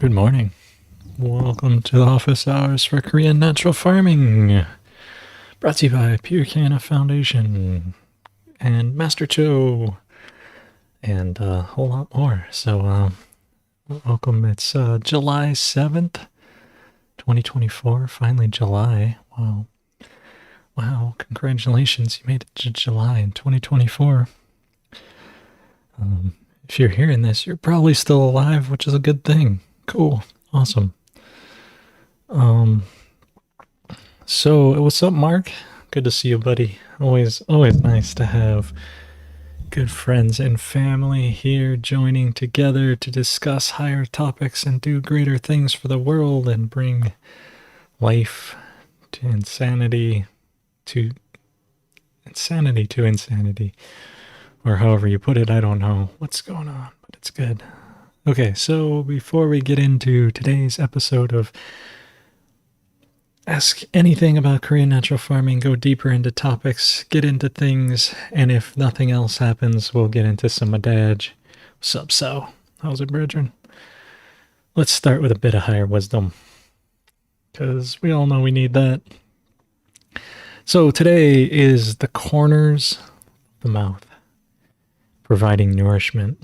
Good morning. Welcome to the office hours for Korean natural farming. Brought to you by Pure Canna Foundation and Master Cho and a whole lot more. So, welcome. It's July 7th, 2024. Finally, July. Wow. Wow. Congratulations. You made it to July in 2024. If you're hearing this, you're probably still alive, which is a good thing. Cool. Awesome. So what's up, Mark? Good to see you, buddy. Always nice to have good friends and family here joining together to discuss higher topics and do greater things for the world and bring life to insanity to insanity. Or however you put it, I don't know what's going on, but it's good. Okay, so before we get into today's episode of Ask Anything About Korean Natural Farming, go deeper into topics, get into things, and if nothing else happens, we'll get into some adage. What's up, so? How's it, brethren? Let's start with a bit of higher wisdom, because we all know we need that. So today is the corners of the mouth, providing nourishment.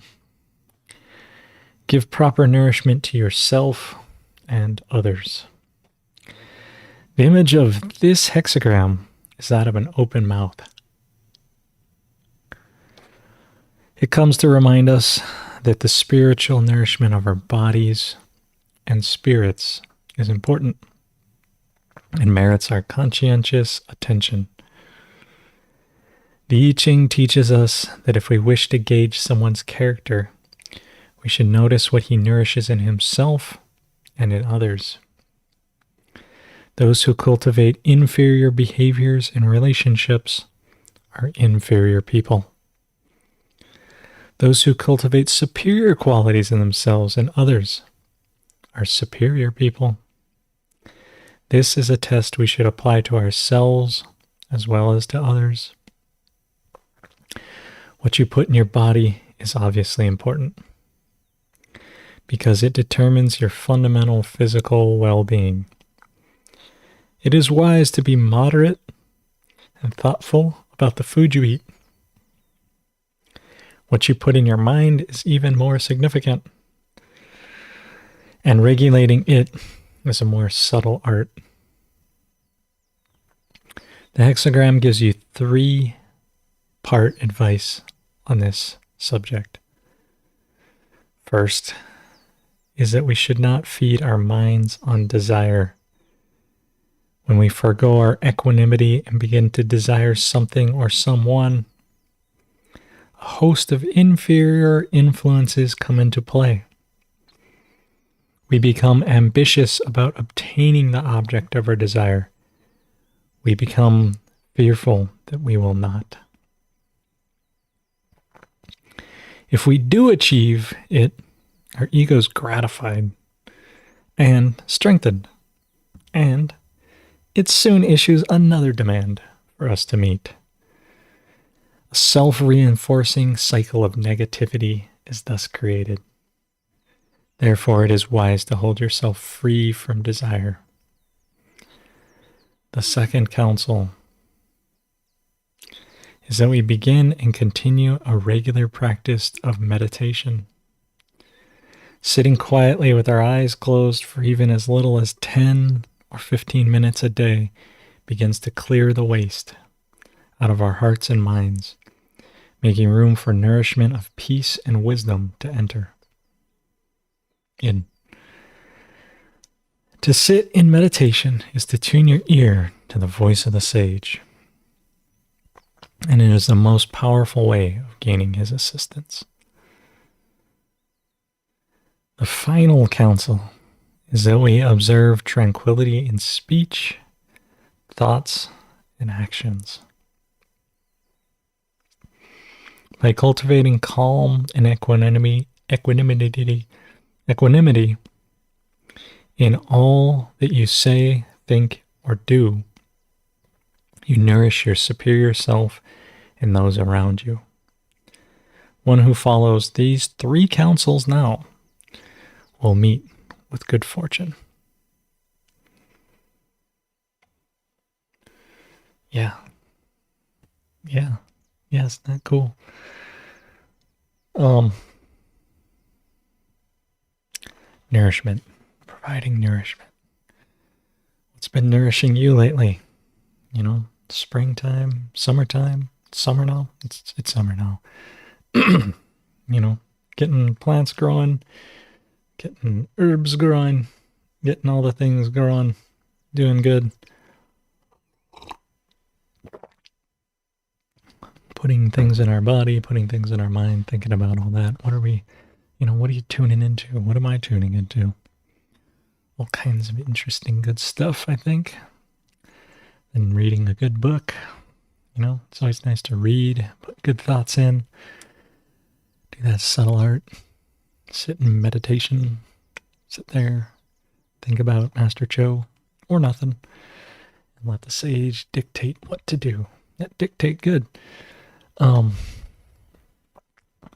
Give proper nourishment to yourself and others. The image of this hexagram is that of an open mouth. It comes to remind us that the spiritual nourishment of our bodies and spirits is important and merits our conscientious attention. The I Ching teaches us that if we wish to gauge someone's character, we should notice what he nourishes in himself and in others. Those who cultivate inferior behaviors in relationships are inferior people. Those who cultivate superior qualities in themselves and others are superior people. This is a test we should apply to ourselves as well as to others. What you put in your body is obviously important, because it determines your fundamental physical well-being. It is wise to be moderate and thoughtful about the food you eat. What you put in your mind is even more significant, and regulating it is a more subtle art. The hexagram gives you 3-part advice on this subject. First is that we should not feed our minds on desire. When we forego our equanimity and begin to desire something or someone, a host of inferior influences come into play. We become ambitious about obtaining the object of our desire. We become fearful that we will not. If we do achieve it, our ego is gratified and strengthened, and it soon issues another demand for us to meet. A self-reinforcing cycle of negativity is thus created. Therefore, it is wise to hold yourself free from desire. The second counsel is that we begin and continue a regular practice of meditation. Sitting quietly with our eyes closed for even as little as 10 or 15 minutes a day begins to clear the waste out of our hearts and minds, making room for nourishment of peace and wisdom to enter in. To sit in meditation is to tune your ear to the voice of the sage, and it is the most powerful way of gaining his assistance. The final counsel is that we observe tranquility in speech, thoughts, and actions. By cultivating calm and equanimity in all that you say, think, or do, you nourish your superior self and those around you. One who follows these 3 counsels now will meet with good fortune. Yeah. Yeah. Yeah, isn't that cool? Um, nourishment. Providing nourishment. What's been nourishing you lately? You know, springtime, summertime, summer now. It's summer now. You know, getting plants growing, getting herbs growing, getting all the things growing, doing good. Putting things in our body, putting things in our mind, thinking about all that. What are we, what are you tuning into? What am I tuning into? All kinds of interesting, good stuff, I think. And reading a good book. It's always nice to read, put good thoughts in, do that subtle art, sit in meditation, sit there, think about Master Cho or nothing, and let the sage dictate what to do. That dictate good.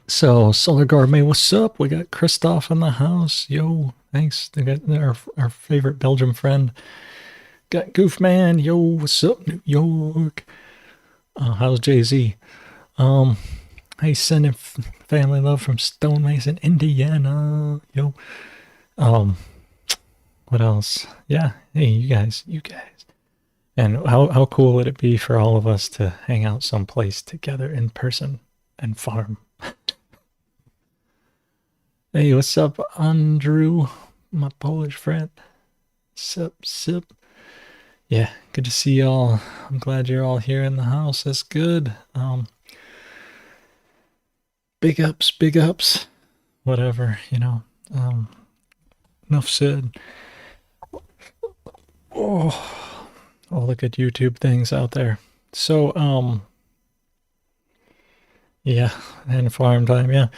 So Solar Gourmet, what's up? We got Christoph in the house. Yo, thanks. They got our favorite Belgium friend. Got Goofman. Yo, what's up, New York? How's Jay-Z? Hey, sending family love from Stonemason, Indiana. Yo. What else? Yeah. Hey, you guys. And how cool would it be for all of us to hang out someplace together in person and farm? Hey, what's up, Andrew, my Polish friend? Sip. Yeah, good to see y'all. I'm glad you're all here in the house. That's good. Big ups. Whatever, enough said. Oh, all the good YouTube things out there. So, yeah, and farm time, yeah.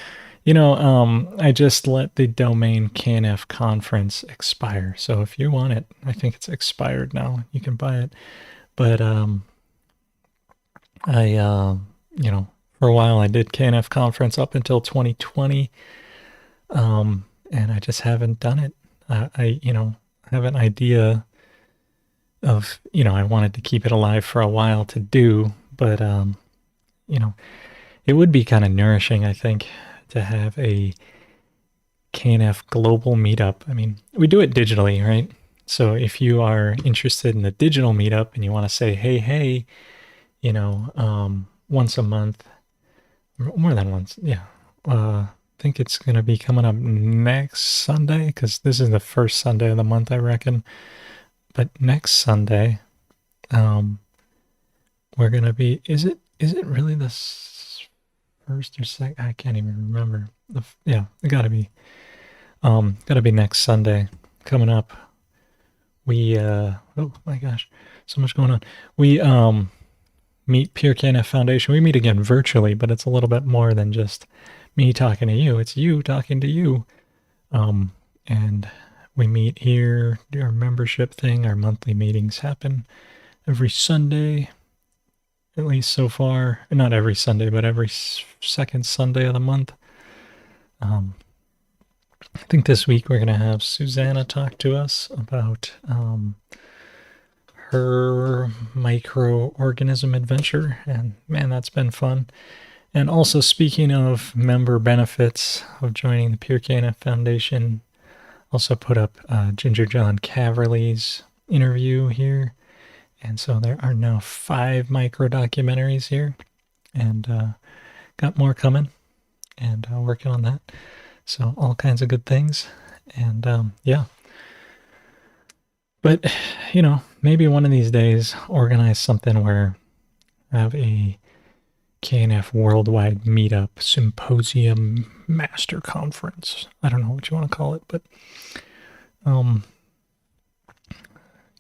I just let the domain KNF conference expire. So if you want it, I think it's expired now. You can buy it. But for a while I did KNF conference up until 2020. And I just haven't done it. I have an idea of, I wanted to keep it alive for a while to do, but it would be kind of nourishing, I think, to have a KNF global meetup. I mean, we do it digitally, right? So if you are interested in the digital meetup and you want to say, hey, once a month, more than once, yeah. I think it's going to be coming up next Sunday because this is the first Sunday of the month, I reckon. But next Sunday, we're going to be, is it really the first or second? I can't even remember. Yeah, it gotta be next Sunday coming up. We oh my gosh, so much going on. We meet Pure KNF Foundation. We meet again virtually, but it's a little bit more than just me talking to you. It's you talking to you. And we meet here, do our membership thing. Our monthly meetings happen every Sunday. At least so far, not every Sunday, but every second Sunday of the month. I think this week we're going to have Susanna talk to us about her microorganism adventure. And man, that's been fun. And also, speaking of member benefits of joining the Pure KNF Foundation, also put up Ginger John Caverly's interview here. And so there are now 5 micro documentaries here, and got more coming, and working on that. So all kinds of good things, and yeah. But maybe one of these days organize something where I have a KNF worldwide meetup, symposium, master conference. I don't know what you want to call it, but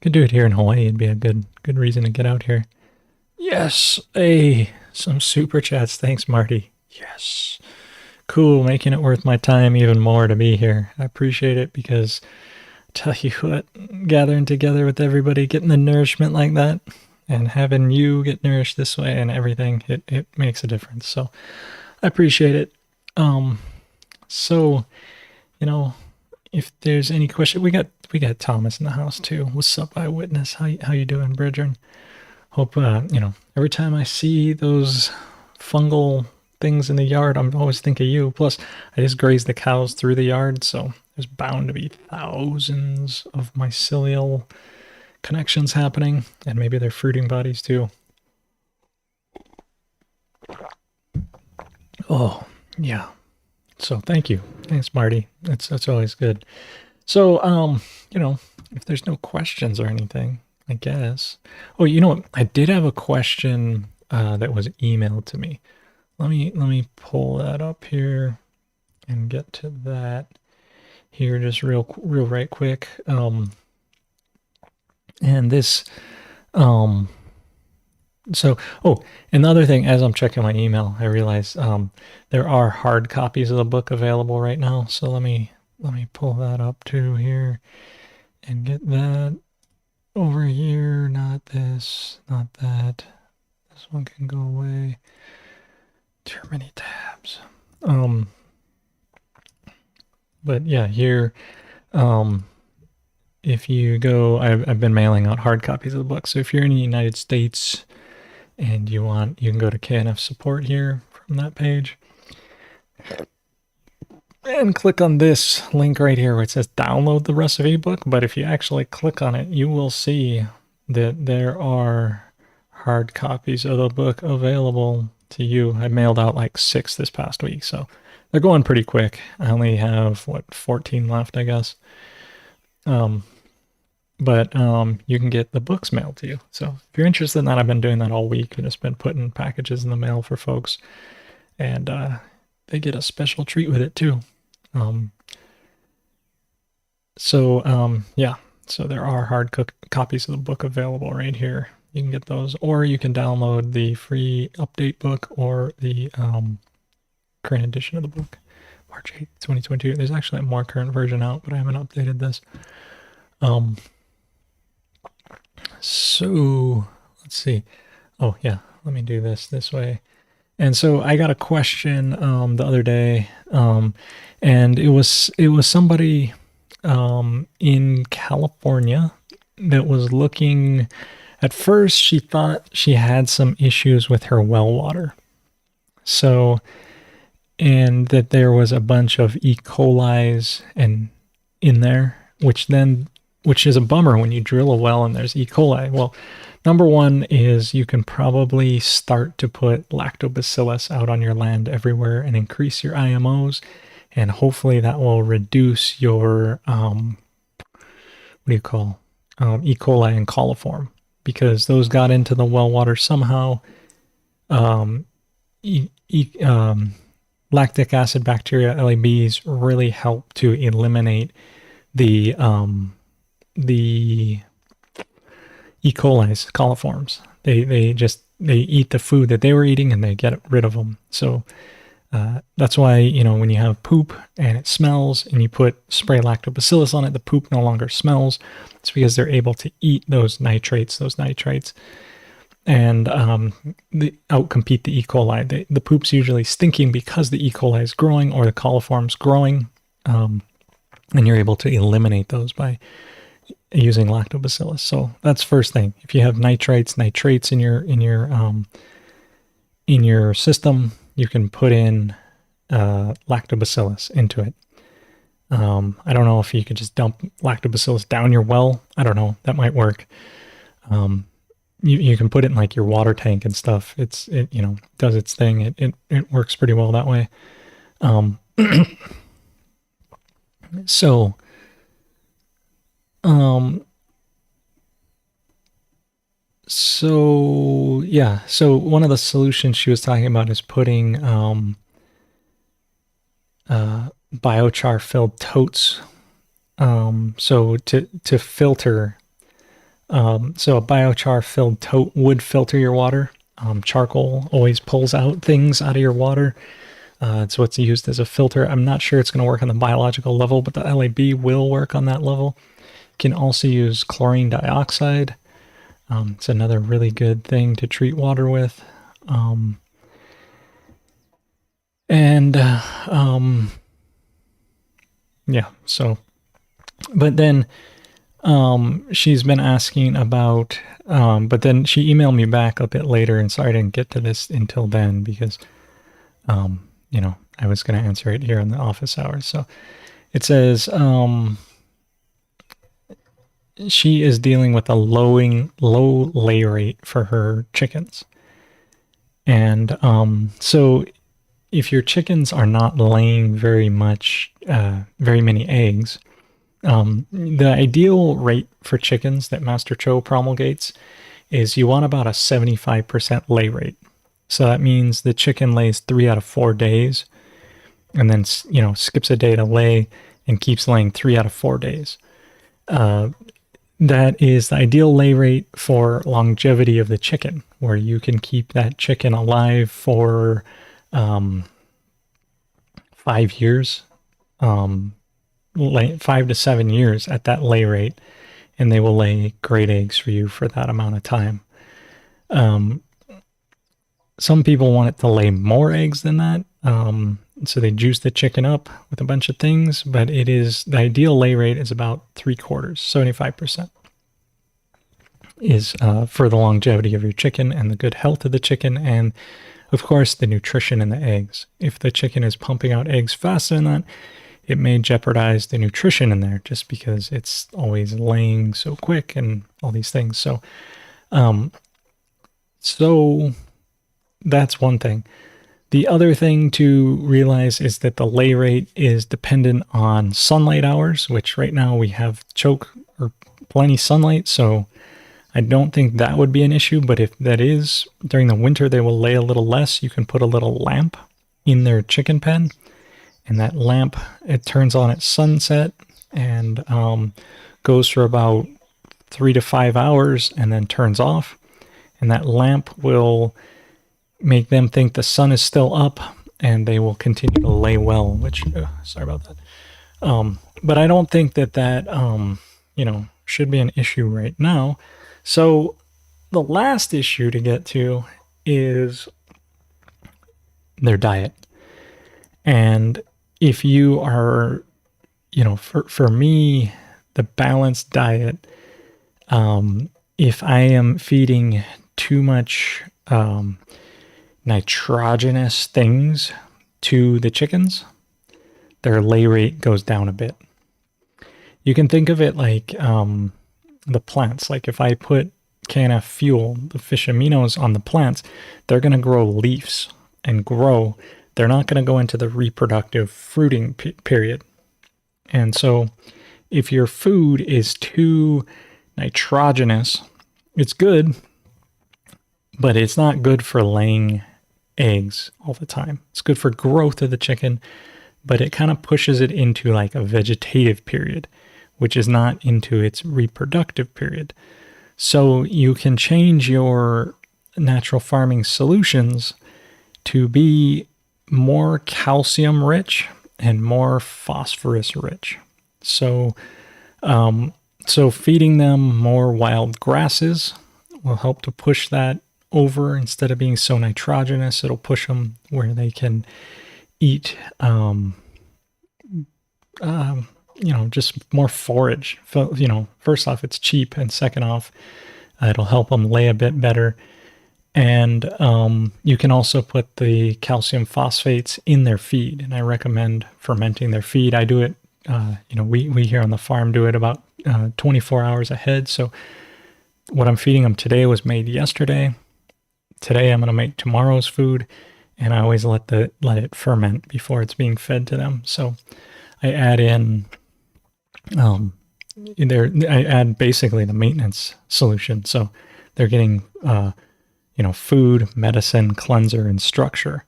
could do it here in Hawaii. It'd be a good reason to get out here. Yes, some super chats. Thanks, Marty. Yes. Cool, making it worth my time even more to be here. I appreciate it because I tell you what, gathering together with everybody, getting the nourishment like that, and having you get nourished this way and everything, it makes a difference. So I appreciate it. So, if there's any question, we got Thomas in the house too. What's up, eyewitness? How you doing, brethren? Hope every time I see those fungal things in the yard, I'm always thinking of you. Plus, I just graze the cows through the yard, so there's bound to be thousands of mycelial connections happening, and maybe they're fruiting bodies too. Oh, yeah. So thank you. Thanks, Marty. That's always good. So, if there's no questions or anything, I guess. Oh, you know what? I did have a question that was emailed to me. Let me pull that up here and get to that here just real right quick. And this so, another thing, as I'm checking my email, I realize there are hard copies of the book available right now. So let me pull that up too here and get that over here. Not this, not that. This one can go away. Too many tabs. But yeah, here, if you go, I've been mailing out hard copies of the book. So if you're in the United States and you can go to KNF support here from that page and click on this link right here where it says download the recipe book. But if you actually click on it, you will see that there are hard copies of the book available to you. I mailed out like 6 this past week, so they're going pretty quick. I only have 14 left, I guess. But you can get the books mailed to you. So if you're interested in that, I've been doing that all week. I've just been putting packages in the mail for folks, and they get a special treat with it too. Yeah. So there are hard copies of the book available right here. You can get those, or you can download the free update book or the current edition of the book, March 8th, 2022. There's actually a more current version out, but I haven't updated this. So let's see. Oh yeah, let me do this way. And so I got a question the other day, and it was somebody in California that was looking. At first, she thought she had some issues with her well water. So, and that there was a bunch of E. coli's in there, which is a bummer when you drill a well and there's E. coli. Well, number one is you can probably start to put lactobacillus out on your land everywhere and increase your IMOs, and hopefully that will reduce your E. coli and coliform, because those got into the well water somehow. Lactic acid bacteria, LABs, really help to eliminate the E. coli's, coliforms. They eat the food that they were eating and they get rid of them. So that's why, when you have poop and it smells and you spray lactobacillus on it, the poop no longer smells. It's because they're able to eat those nitrates, and they outcompete the E. coli. The poop's usually stinking because the E. coli is growing or the coliform's growing, and you're able to eliminate those by using lactobacillus. So that's first thing. If you have nitrates in your system, you can put in lactobacillus into it. I don't know if you could just dump lactobacillus down your well. I don't know. That might work. You can put it in like your water tank and stuff. It does its thing. It works pretty well that way. So one of the solutions she was talking about is putting biochar filled totes. So to filter. So a biochar filled tote would filter your water. Charcoal always pulls out things out of your water. So it's used as a filter. I'm not sure it's going to work on the biological level, but the LAB will work on that level. You can also use chlorine dioxide. It's another really good thing to treat water with. So But then she's been asking about, but then she emailed me back a bit later, and sorry I didn't get to this until then because, I was going to answer it here in the office hours. So it says she is dealing with a low lay rate for her chickens. And so if your chickens are not laying very many eggs, the ideal rate for chickens that Master Cho promulgates is you want about a 75% lay rate. So that means the chicken lays 3 out of 4 days and then, skips a day to lay and keeps laying 3 out of 4 days. That is the ideal lay rate for longevity of the chicken, where you can keep that chicken alive for 5 years, 5 to 7 years at that lay rate, and they will lay great eggs for you for that amount of time. Some people want it to lay more eggs than that, so they juice the chicken up with a bunch of things, but the ideal lay rate is about 3/4, 75% is for the longevity of your chicken and the good health of the chicken, and of course the nutrition in the eggs. If the chicken is pumping out eggs faster than that, it may jeopardize the nutrition in there just because it's always laying so quick and all these things. So that's one thing. The other thing to realize is that the lay rate is dependent on sunlight hours, which right now we have plenty sunlight, so I don't think that would be an issue. But if that is, during the winter they will lay a little less. You can put a little lamp in their chicken pen, and that lamp, it turns on at sunset and goes for about 3 to 5 hours and then turns off. And that lamp will make them think the sun is still up, and they will continue to lay well, which, sorry about that. But I don't think that should be an issue right now. So the last issue to get to is their diet. And if you are, for me, the balanced diet, if I am feeding too much nitrogenous things to the chickens, their lay rate goes down a bit. You can think of it like the plants. Like if I put KNF fuel, the fish aminos on the plants, they're going to grow leaves and grow. They're not going to go into the reproductive fruiting period. And so if your food is too nitrogenous, it's good, but it's not good for laying eggs all the time. It's good for growth of the chicken, but it kind of pushes it into like a vegetative period, which is not into its reproductive period. So you can change your natural farming solutions to be more calcium rich and more phosphorus rich. So feeding them more wild grasses will help to push that over. Instead of being so nitrogenous, it'll push them where they can eat just more forage. First off, it's cheap, and second off, it'll help them lay a bit better. And you can also put the calcium phosphates in their feed, and I recommend fermenting their feed. I do it, we here on the farm do it about 24 hours ahead. So what I'm feeding them today was made yesterday. Today I'm going to make tomorrow's food, and I always let it ferment before it's being fed to them. So I add in I add basically the maintenance solution. So they're getting food, medicine, cleanser, and structure.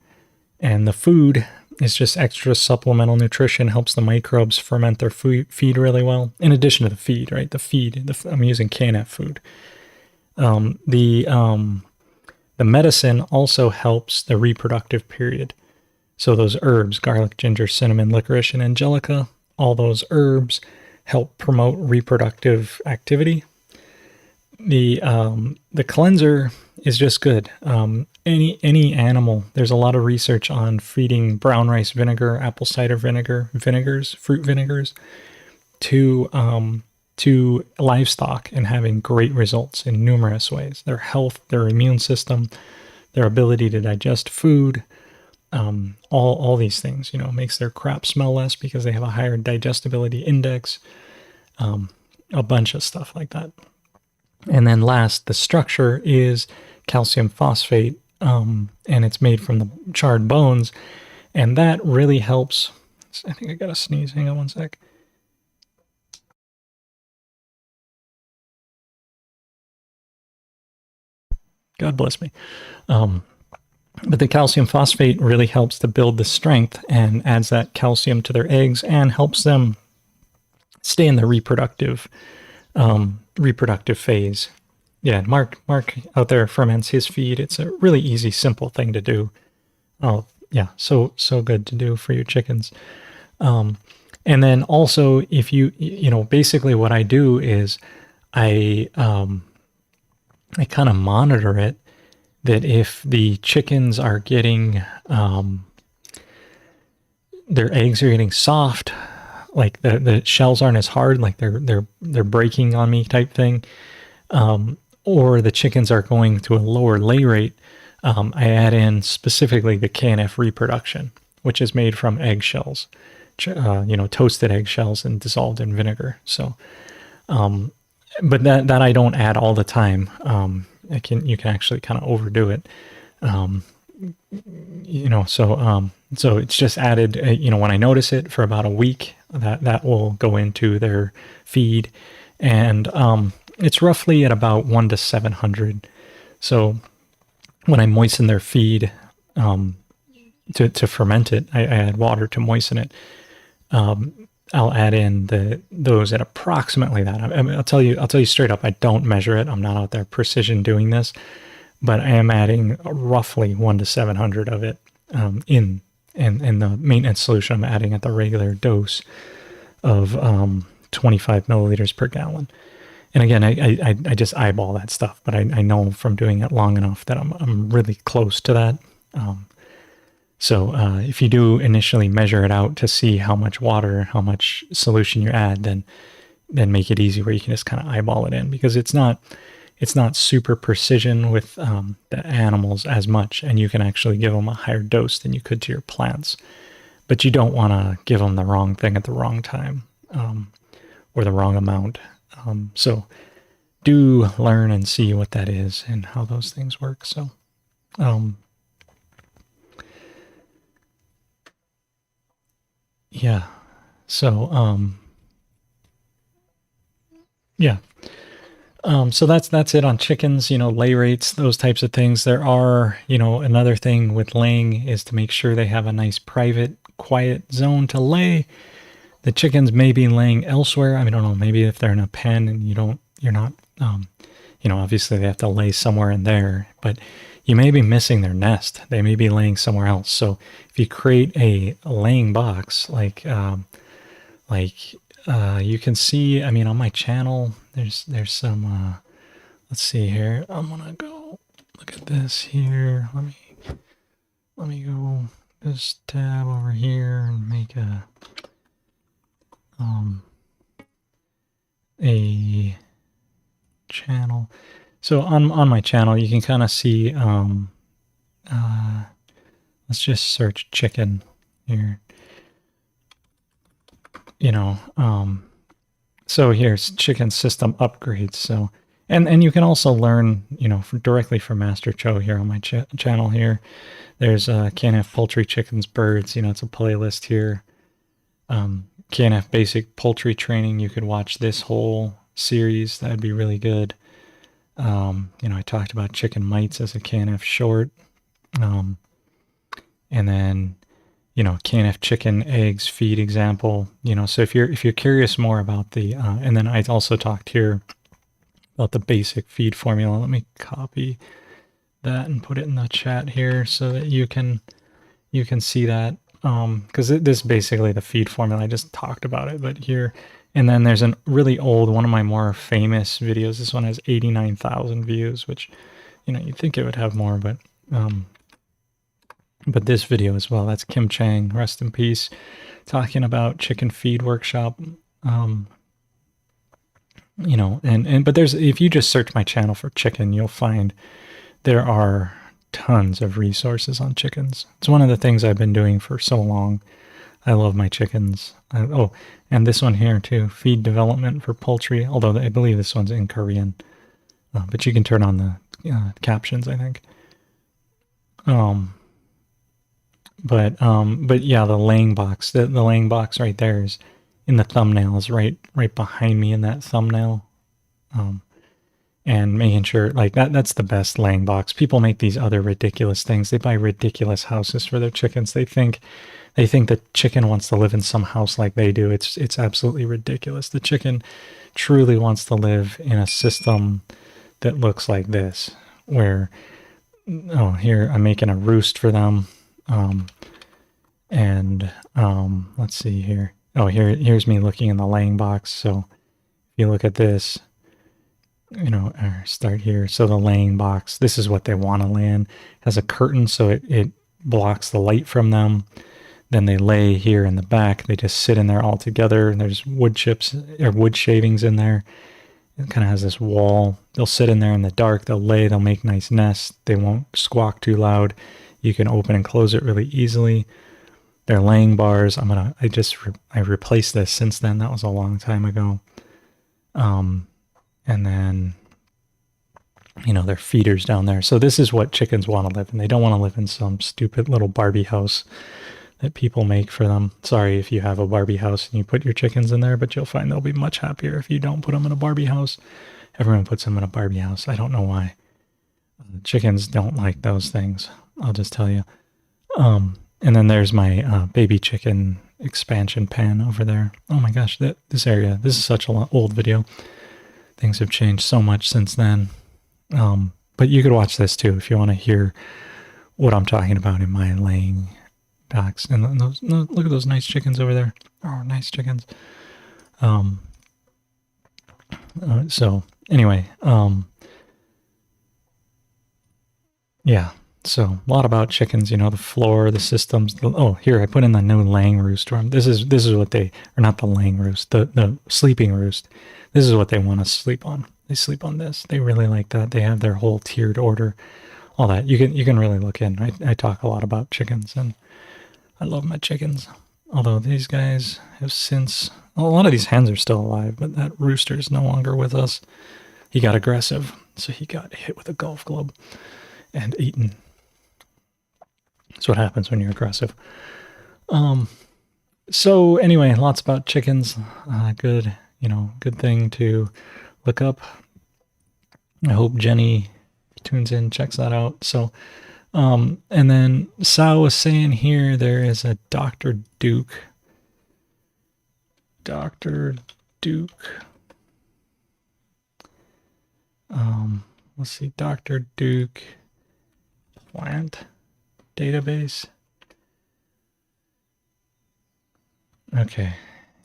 And the food is just extra supplemental nutrition, helps the microbes ferment their feed really well. In addition to the feed, right? I'm using KNF food. The medicine also helps the reproductive period. So those herbs, garlic, ginger, cinnamon, licorice, and angelica, all those herbs help promote reproductive activity. The cleanser is just good. Any animal, there's a lot of research on feeding brown rice vinegar, apple cider vinegar, fruit vinegars, to livestock and having great results in numerous ways. Their health, their immune system, their ability to digest food, all these things, makes their crop smell less because they have a higher digestibility index, a bunch of stuff like that. And then last, the structure is calcium phosphate, and it's made from the charred bones, and that really helps. I think I got a sneeze. Hang on one sec. God bless me. But the calcium phosphate really helps to build the strength and adds that calcium to their eggs and helps them stay in the reproductive phase. Yeah, Mark out there ferments his feed. It's a really easy, simple thing to do. Oh, yeah, so good to do for your chickens. And then also, if basically what I do is I kind of monitor it, that if the chickens are getting, their eggs are getting soft, like the shells aren't as hard, like they're breaking on me type thing, or the chickens are going to a lower lay rate, I add in specifically the KNF reproduction, which is made from eggshells, toasted eggshells and dissolved in vinegar. So, but that I don't add all the time. You can actually kind of overdo it. So it's just added, when I notice it for about a week, that will go into their feed, and it's roughly at about 1 to 700. So when I moisten their feed, to ferment it, I add water to moisten it. I'll add in those at approximately that. I'll tell you straight up, I don't measure it. I'm not out there precision doing this, but I am adding roughly 1 to 700 of it in the maintenance solution. I'm adding at the regular dose of 25 milliliters per gallon. And again, I just eyeball that stuff, but I know from doing it long enough that I'm really close to that. So if you do initially measure it out to see how much water, how much solution you add, then make it easy where you can just kind of eyeball it in, because it's not super precision with the animals as much, and you can actually give them a higher dose than you could to your plants. But you don't want to give them the wrong thing at the wrong time, or the wrong amount. So do learn and see what that is and how those things work. So yeah. So yeah. So that's it on chickens, lay rates, those types of things. There are, another thing with laying is to make sure they have a nice private, quiet zone to lay. The chickens may be laying elsewhere. I mean, I don't know, maybe if they're in a pen and you're not, obviously they have to lay somewhere in there, but you may be missing their nest. They may be laying somewhere else. So if you create a laying box, like you can see, I mean, on my channel, there's some, let's see here. I'm going to go look at this here. Let me go this tab over here and make a channel. So on my channel, you can kind of see, let's just search chicken here. So here's chicken system upgrades. So, and you can also learn, directly from Master Cho here on my channel here. There's KNF poultry, chickens, birds. It's a playlist here. KNF basic poultry training. You could watch this whole series. That'd be really good. I talked about chicken mites as a KNF short. And then, KNF chicken eggs feed example, so if you're curious more about the, and then I also talked here about the basic feed formula. Let me copy that and put it in the chat here so that you can see that. Because this is basically the feed formula. I just talked about it, but here, and then there's a really old, one of my more famous videos. This one has 89,000 views, which, you'd think it would have more, but this video as well, that's Kim Chang, rest in peace, talking about chicken feed workshop. But there's, if you just search my channel for chicken, you'll find there are tons of resources on chickens. It's one of the things I've been doing for so long. I love my chickens. And this one here too, feed development for poultry, although I believe this one's in Korean. But you can turn on the captions, I think. But yeah, the laying box, the laying box right there is in the thumbnail, is right behind me in that thumbnail. And making sure, like, that's the best laying box. People make these other ridiculous things. They buy ridiculous houses for their chickens. They think the chicken wants to live in some house like they do. It's absolutely ridiculous. The chicken truly wants to live in a system that looks like this, where, here I'm making a roost for them. Let's see here. Here's me looking in the laying box. So if you look at this, or start here. So the laying box, this is what they want to lay in. It has a curtain, so it blocks the light from them. Then they lay here in the back. They just sit in there all together. And there's wood chips or wood shavings in there. It kind of has this wall. They'll sit in there in the dark. They'll lay. They'll make nice nests. They won't squawk too loud. You can open and close it really easily. They're laying bars. I replaced this since then. That was a long time ago. And then, their feeders down there. So this is what chickens want to live in. They don't want to live in some stupid little Barbie house that people make for them. Sorry if you have a Barbie house and you put your chickens in there, but you'll find they'll be much happier if you don't put them in a Barbie house. Everyone puts them in a Barbie house. I don't know why. Chickens don't like those things. I'll just tell you. And then there's my baby chicken expansion pan over there. Oh my gosh, this area. This is such an old video. Things have changed so much since then. But you could watch this too if you want to hear what I'm talking about in my laying box. And look at those nice chickens over there. Oh, nice chickens. So anyway, yeah. So a lot about chickens, the floor, the systems. Here I put in the new laying roost room. This is what they, or not the laying roost, the sleeping roost. This is what they want to sleep on. They sleep on this. They really like that. They have their whole tiered order, all that. You can really look in. I talk a lot about chickens, and I love my chickens. Although these guys have since, a lot of these hens are still alive, but that rooster is no longer with us. He got aggressive, so he got hit with a golf club and eaten. That's what happens when you're aggressive. So anyway, lots about chickens. Good thing to look up. I hope Jenny tunes in, checks that out. So, and then Sal was saying here, there is a Dr. Duke. Dr. Duke. Let's see, Dr. Duke plant database. Okay.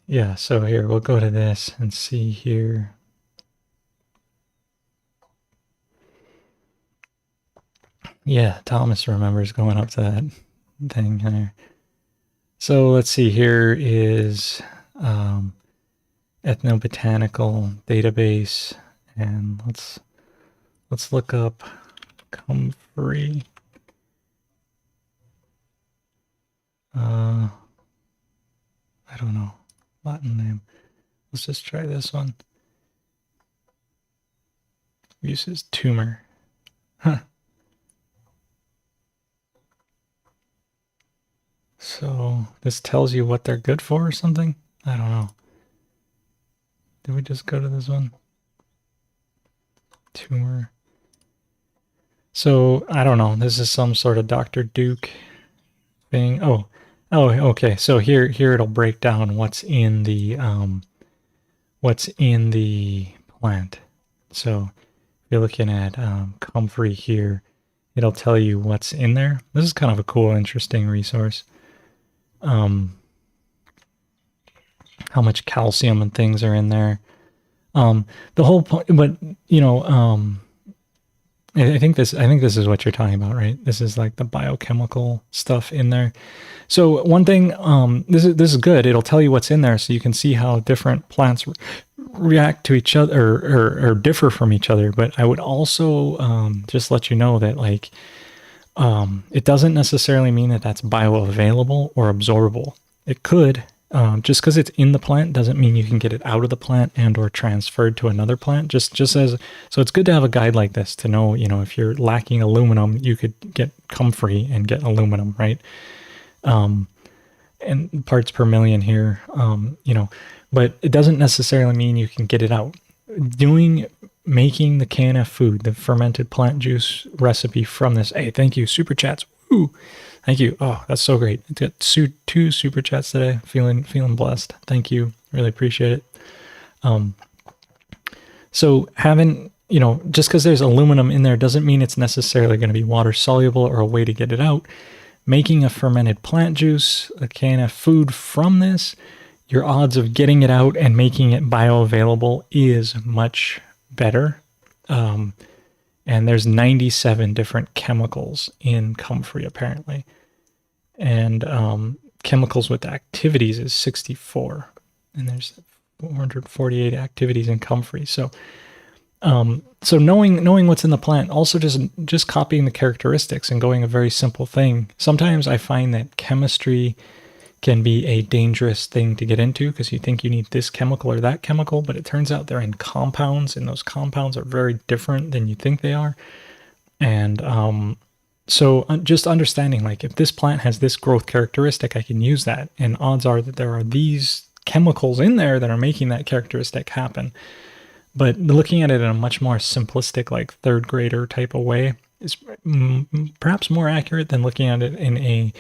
Yeah, so here, we'll go to this and see here. Yeah, Thomas remembers going up to that thing there. So let's see, here is ethnobotanical database, and let's look up comfrey. I don't know, Latin name. Let's just try this one. Uses tumor. Huh. So this tells you what they're good for or something? I don't know. Did we just go to this one? Tumor. So I don't know. This is some sort of Dr. Duke thing. Oh, okay. So here it'll break down what's in the plant. So if you're looking at comfrey here, it'll tell you what's in there. This is kind of a cool, interesting resource. How much calcium and things are in there. The whole point, but I think this is what you're talking about, right? This is like the biochemical stuff in there. So one thing, this is good. It'll tell you what's in there, so you can see how different plants react to each other or differ from each other. But I would also just let you know that like it doesn't necessarily mean that that's bioavailable or absorbable. It could. Just because it's in the plant doesn't mean you can get it out of the plant and or transferred to another plant. Just as so, it's good to have a guide like this to know, if you're lacking aluminum, you could get comfrey and get aluminum, right? And parts per million here, but it doesn't necessarily mean you can get it out. Making the KNF food, the fermented plant juice recipe from this. Hey, thank you, super chats. Woo! Thank you. Oh, that's so great. It's got two super chats today. Feeling blessed. Thank you. Really appreciate it. So having, just because there's aluminum in there doesn't mean it's necessarily going to be water soluble or a way to get it out. Making a fermented plant juice, a KNF food from this, your odds of getting it out and making it bioavailable is much better. And there's 97 different chemicals in comfrey, apparently. And chemicals with activities is 64. And there's 448 activities in comfrey. So knowing what's in the plant, also just copying the characteristics and going a very simple thing. Sometimes I find that chemistry can be a dangerous thing to get into because you think you need this chemical or that chemical, but it turns out they're in compounds, and those compounds are very different than you think they are. And so just understanding, like, if this plant has this growth characteristic, I can use that, and odds are that there are these chemicals in there that are making that characteristic happen. But looking at it in a much more simplistic, like third grader type of way is perhaps more accurate than looking at it in a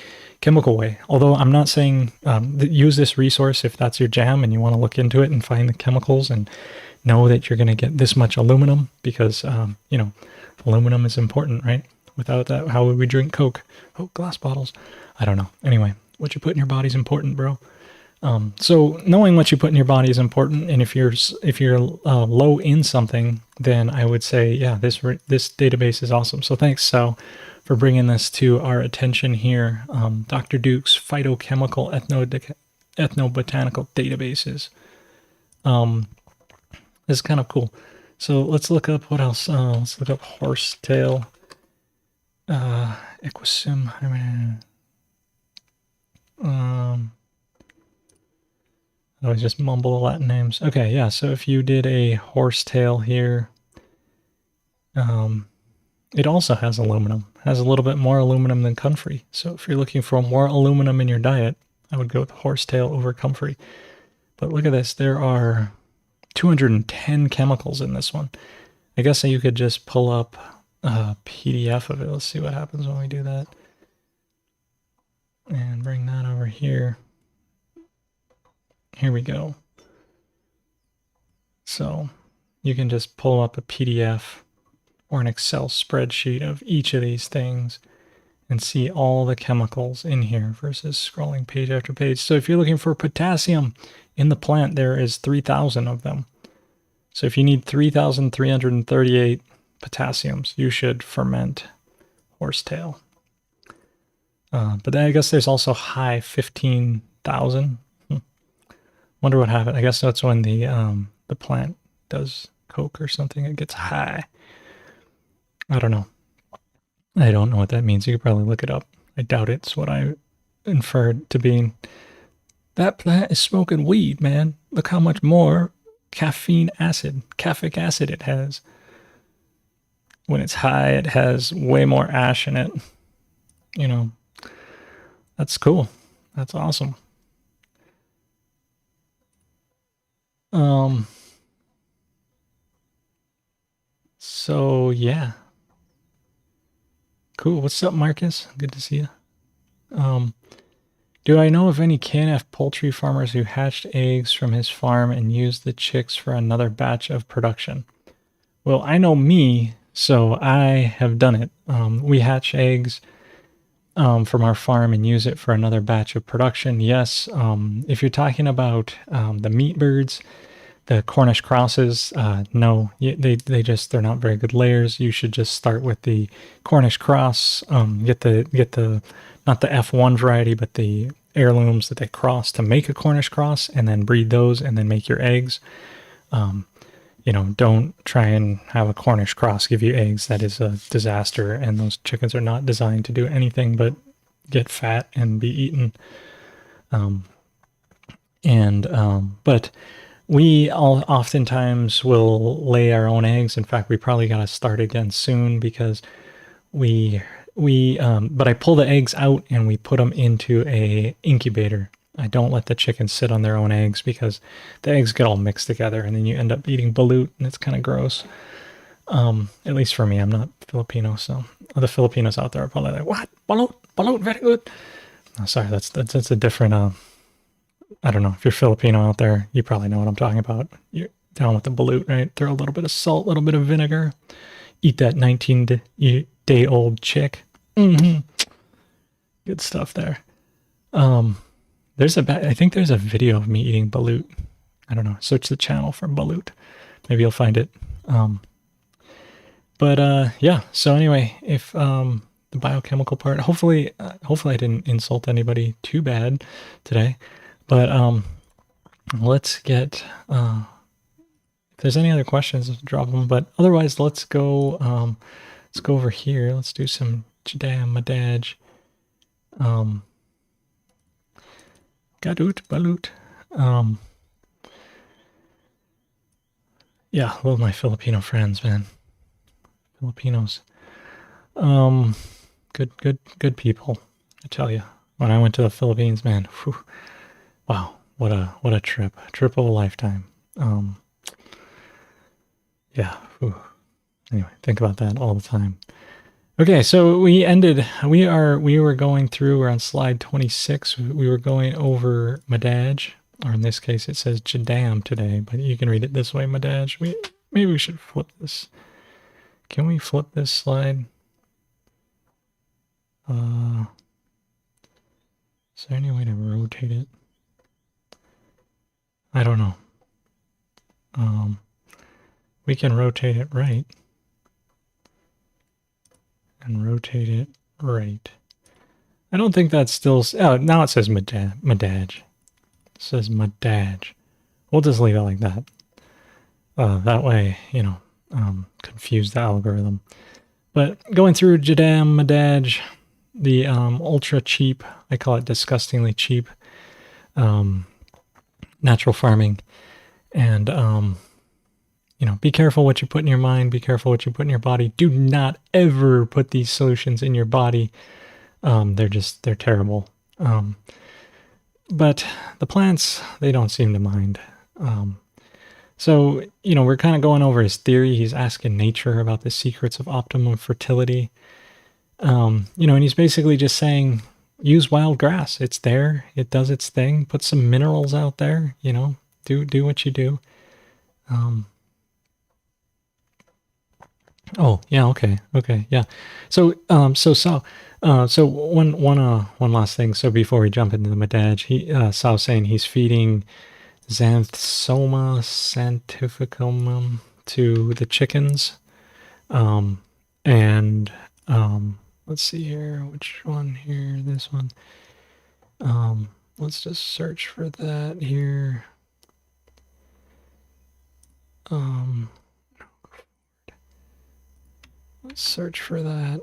chemical way. Although I'm not saying use this resource if that's your jam and you want to look into it and find the chemicals and know that you're going to get this much aluminum because, aluminum is important, right? Without that, how would we drink Coke? Oh, glass bottles. I don't know. Anyway, what you put in your body is important, bro. So knowing what you put in your body is important, and if you're low in something, then I would say, yeah, this database is awesome. So thanks, Sal, for bringing this to our attention here. Dr. Duke's phytochemical ethnobotanical databases. This is kind of cool. So let's look up what else. Let's look up horsetail, equisym. I always just mumble the Latin names. Okay, yeah, so if you did a horsetail here, it also has aluminum. Has a little bit more aluminum than comfrey. So if you're looking for more aluminum in your diet, I would go with horsetail over comfrey. But look at this. There are 210 chemicals in this one. I guess you could just pull up a PDF of it. Let's see what happens when we do that. And bring that over here. Here we go. So you can just pull up a PDF or an Excel spreadsheet of each of these things and see all the chemicals in here versus scrolling page after page. So if you're looking for potassium in the plant, there is 3,000 of them. So if you need 3,338 potassiums, you should ferment horsetail. But then I guess there's also high 15,000. Wonder what happened. I guess that's when the plant does coke or something. It gets high. I don't know. I don't know what that means. You could probably look it up. I doubt it's what I inferred to being. That plant is smoking weed, man. Look how much more caffeic acid it has. When it's high, it has way more ash in it. That's cool. That's awesome. So yeah. Cool. What's up, Marcus? Good to see you. Do I know of any KNF poultry farmers who hatched eggs from his farm and used the chicks for another batch of production? Well, I know me, so I have done it. We hatch eggs from our farm and use it for another batch of production. Yes, if you're talking about the meat birds, the Cornish crosses, no, they're not very good layers. You should just start with the Cornish cross. Get the not the F1 variety, but the heirlooms that they cross to make a Cornish cross, and then breed those, and then make your eggs. Don't try and have a Cornish cross give you eggs. That is a disaster, and those chickens are not designed to do anything but get fat and be eaten. But we all oftentimes will lay our own eggs. In fact, we probably got to start again soon, because but I pull the eggs out and we put them into a incubator. I don't let the chickens sit on their own eggs, because the eggs get all mixed together and then you end up eating balut, and it's kind of gross. At least for me, I'm not Filipino, so the Filipinos out there are probably like, what? Balut? Balut, very good. Oh, sorry, that's a different, I don't know. If you're Filipino out there, you probably know what I'm talking about. You're down with the balut, right? Throw a little bit of salt, a little bit of vinegar. Eat that 19-day-old chick. Mm-hmm. Good stuff there. I think there's a video of me eating balut. I don't know. Search the channel for balut. Maybe you'll find it. Yeah. So anyway, if the biochemical part, hopefully I didn't insult anybody too bad today. But let's get. If there's any other questions, drop them. But otherwise, let's go. Let's go over here. Let's do some Jadam Madaj. Gadut balut. Yeah, love my Filipino friends, man. Filipinos. Good people. I tell you, when I went to the Philippines, man, whew, wow, what a trip of a lifetime. Yeah. Whew. Anyway, think about that all the time. Okay, so we were going through, we're on slide 26. We were going over Madaj, or in this case it says Jadam today, but you can read it this way, Madaj. Maybe we should flip this. Can we flip this slide? Is there any way to rotate it? I don't know. We can rotate it right. And rotate it right. I don't think that's still... Oh, now it says Madaj. It says Madaj. We'll just leave it like that. That way, confuse the algorithm. But going through Jadam, Madaj, the ultra cheap, I call it disgustingly cheap, natural farming. And, be careful what you put in your mind. Be careful what you put in your body. Do not ever put these solutions in your body. They're terrible. But the plants, they don't seem to mind. So, we're kind of going over his theory. He's asking nature about the secrets of optimum fertility. And he's basically just saying, use wild grass. It's there. It does its thing. Put some minerals out there, do what you do. Oh, yeah, okay, yeah. So one last thing. So before we jump into the Madaj, Sal's saying he's feeding Xanthosoma sanctificum to the chickens. Let's see here, which one here, this one. Let's just search for that here. Let's search for that.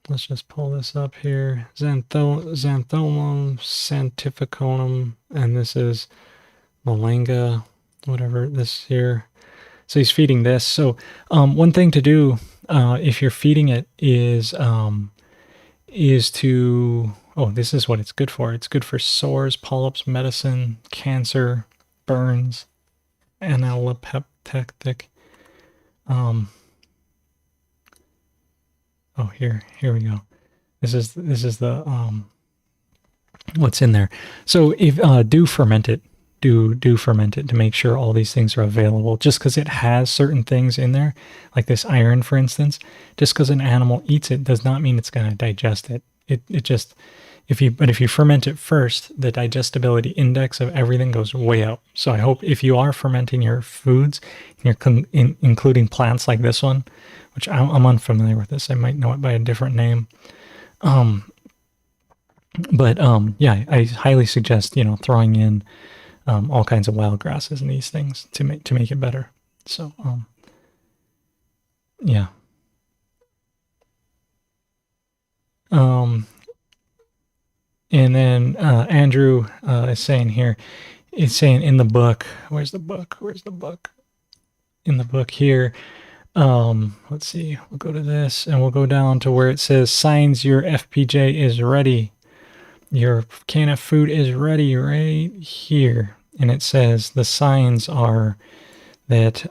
Let's just pull this up here. Xanthomum sanctificum, and this is Malanga, whatever this here. So he's feeding this. So one thing to do if you're feeding it is to, this is what it's good for. It's good for sores, polyps, medicine, cancer, burns, analeptic. Here we go. This is the what's in there. So if do ferment it. Do ferment it to make sure all these things are available. Just because it has certain things in there, like this iron, for instance, just because an animal eats it does not mean it's going to digest it. It just, But if you ferment it first, the digestibility index of everything goes way up. So I hope if you are fermenting your foods, and you're including plants like this one, which I'm unfamiliar with this, I might know it by a different name. But yeah, I highly suggest throwing in all kinds of wild grasses and these things to make it better. So yeah. And then Andrew is saying here, it's saying in the book, where's the book? In the book here, let's see, we'll go to this and we'll go down to where it says signs your FPJ is ready. Your KNF food is ready right here. And it says the signs are that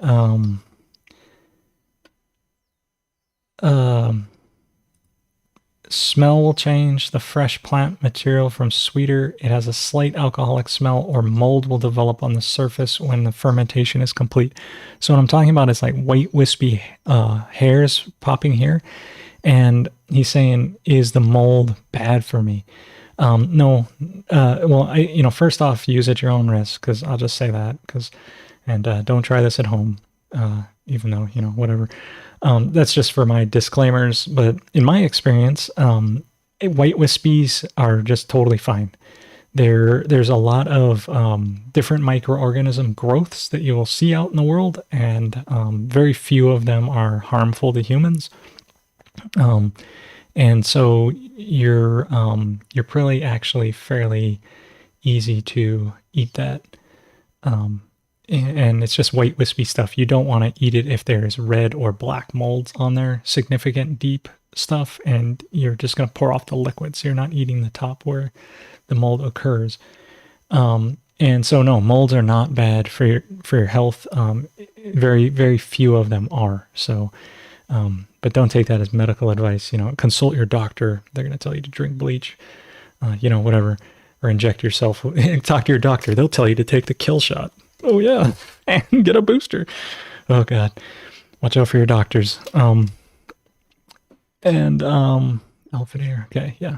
smell will change, the fresh plant material from sweeter, it has a slight alcoholic smell, or mold will develop on the surface when the fermentation is complete. So what I'm talking about is like white wispy hairs popping here. And he's saying, is the mold bad for me? No. Well, first off, use at your own risk, because I'll just say that, and don't try this at home, even though, whatever. That's just for my disclaimers, but in my experience, white wispies are just totally fine. There's a lot of different microorganism growths that you will see out in the world, and very few of them are harmful to humans. And so you're probably actually fairly easy to eat that. And it's just white wispy stuff. You don't want to eat it if there's red or black molds on there, significant deep stuff, and you're just going to pour off the liquid. So you're not eating the top where the mold occurs. And so no, molds are not bad for your health. Very, very few of them are. So, but don't take that as medical advice. Consult your doctor. They're going to tell you to drink bleach, whatever, or inject yourself. Talk to your doctor. They'll tell you to take the kill shot. Oh yeah, and get a booster. Oh god, watch out for your doctors. And elephant ear. Okay, yeah.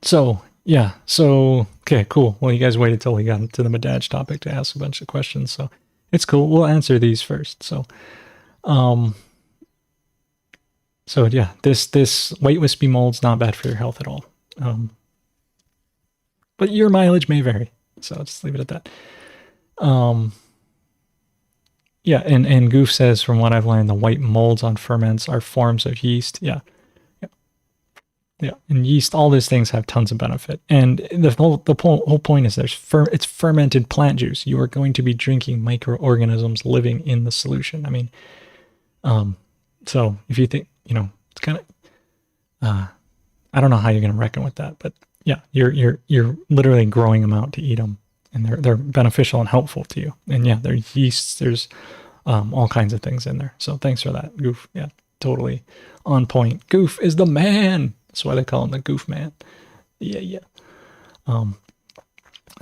So okay, cool. Well, you guys waited till we got to the Madaj topic to ask a bunch of questions, so it's cool. We'll answer these first. So yeah, this white wispy mold's not bad for your health at all. But your mileage may vary, so I'll just leave it at that. Yeah, and Goof says, from what I've learned, the white molds on ferments are forms of yeast. Yeah. And yeast, all these things have tons of benefit. And the whole point is it's fermented plant juice. You are going to be drinking microorganisms living in the solution. I mean, so if you think, it's kind of, I don't know how you're going to reckon with that, but yeah, you're literally growing them out to eat them, and they're beneficial and helpful to you. And yeah, there's yeasts, there's all kinds of things in there. So thanks for that, Goof. Yeah, totally on point. Goof is the man. That's why they call him the Goof Man. Yeah.